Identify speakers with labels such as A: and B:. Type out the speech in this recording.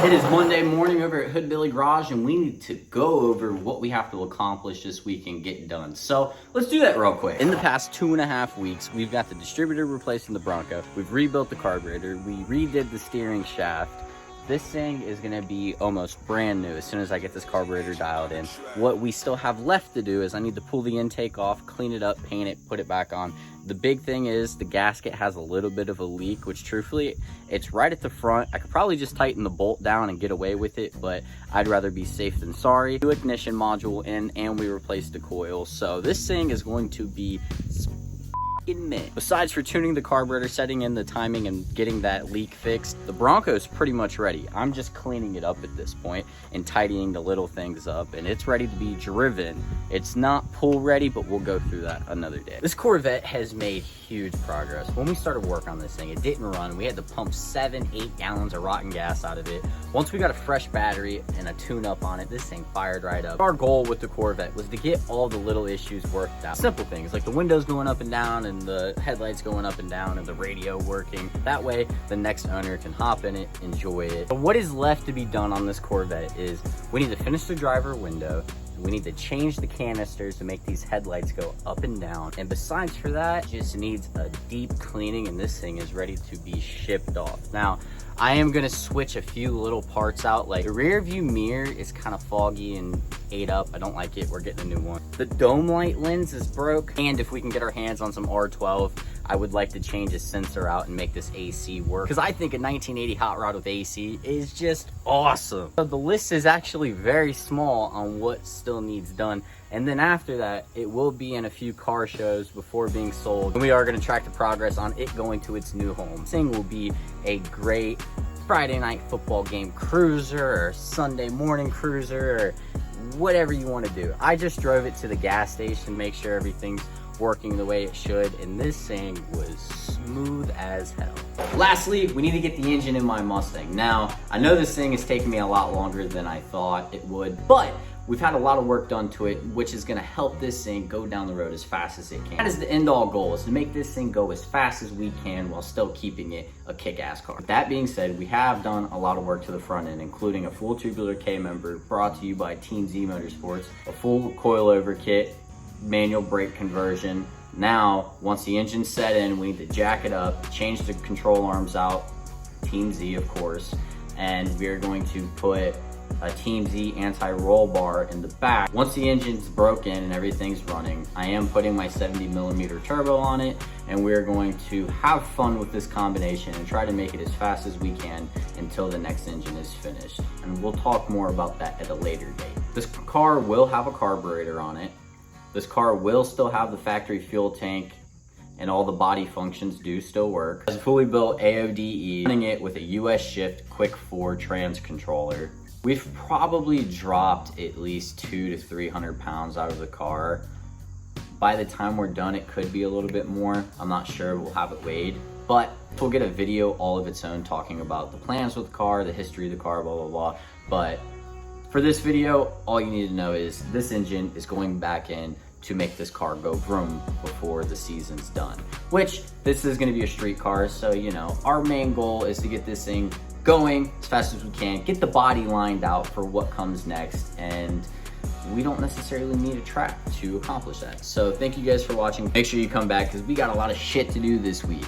A: It is Monday morning over at Hood Billy Garage, and we need to go over what we have to accomplish this week and get done. So let's do that real quick. In the past 2.5 weeks, we've got the distributor replacing the Bronco. We've rebuilt the carburetor. We redid the steering shaft. This thing is gonna be almost brand new as soon as I get this carburetor dialed in. What we still have left to do is I need to pull the intake off, clean it up, paint it, put it back on. The big thing is the gasket has a little bit of a leak, which truthfully, it's right at the front. I could probably just tighten the bolt down and get away with it, but I'd rather be safe than sorry. New ignition module in, and we replaced the coil. So this thing is going to be mint. Besides for tuning the carburetor, setting in the timing, and getting that leak fixed, the Bronco's pretty much ready. I'm just cleaning it up at this point and tidying the little things up, and it's ready to be driven. It's not pool ready, but we'll go through that another day. This Corvette has made huge progress. When we started work on this thing, it didn't run. We had to pump 7-8 gallons of rotten gas out of it. Once we got a fresh battery and a tune-up on it, this thing fired right up. Our goal with the Corvette was to get all the little issues worked out. Simple things like the windows going up and down, and the headlights going up and down, and the radio working. That way the next owner can hop in it, enjoy it. But what is left to be done on this Corvette is we need to finish the driver window. We need to change the canisters to make these headlights go up and down. And besides for that, just needs a deep cleaning, and this thing is ready to be shipped off. Now, I am gonna switch a few little parts out. Like the rear view mirror is kind of foggy and ate up. I don't like it. We're getting a new one. The dome light lens is broke. And if we can get our hands on some R12, I would like to change a sensor out and make this AC work, because I think a 1980 hot rod with AC is just awesome. So the list is actually very small on what still needs done. And then after that, it will be in a few car shows before being sold. And we are going to track the progress on it going to its new home. This thing will be a great Friday night football game cruiser, or Sunday morning cruiser, or whatever you want to do. I just drove it to the gas station, make sure everything's working the way it should, and this thing was smooth as hell. Lastly, we need to get the engine in my Mustang. Now, I know this thing is taking me a lot longer than I thought it would, but we've had a lot of work done to it, which is gonna help this thing go down the road as fast as it can. That is the end all goal, is to make this thing go as fast as we can while still keeping it a kick-ass car. With that being said, we have done a lot of work to the front end, including a full tubular K-member brought to you by Team Z Motorsports, a full coilover kit, manual brake conversion. Now, once the engine's set in, we need to jack it up, change the control arms out, Team Z of course, and we're going to put a Team Z anti-roll bar in the back. Once the engine's broken and everything's running, I am putting my 70mm turbo on it, and we're going to have fun with this combination and try to make it as fast as we can until the next engine is finished. And we'll talk more about that at a later date. This car will have a carburetor on it. This car will still have the factory fuel tank, and all the body functions do still work. It's a fully built AODE, running it with a US shift quick 4 trans controller. We've probably dropped at least 200 to 300 pounds out of the car. By the time we're done, it could be a little bit more. I'm not sure, we'll have it weighed. But we'll get a video all of its own talking about the plans with the car, the history of the car, blah, blah, blah. But for this video, all you need to know is this engine is going back in to make this car go vroom before the season's done. Which, this is gonna be a street car, so you know, our main goal is to get this thing going as fast as we can, get the body lined out for what comes next, and we don't necessarily need a track to accomplish that. So thank you guys for watching. Make sure you come back, because we got a lot of shit to do this week.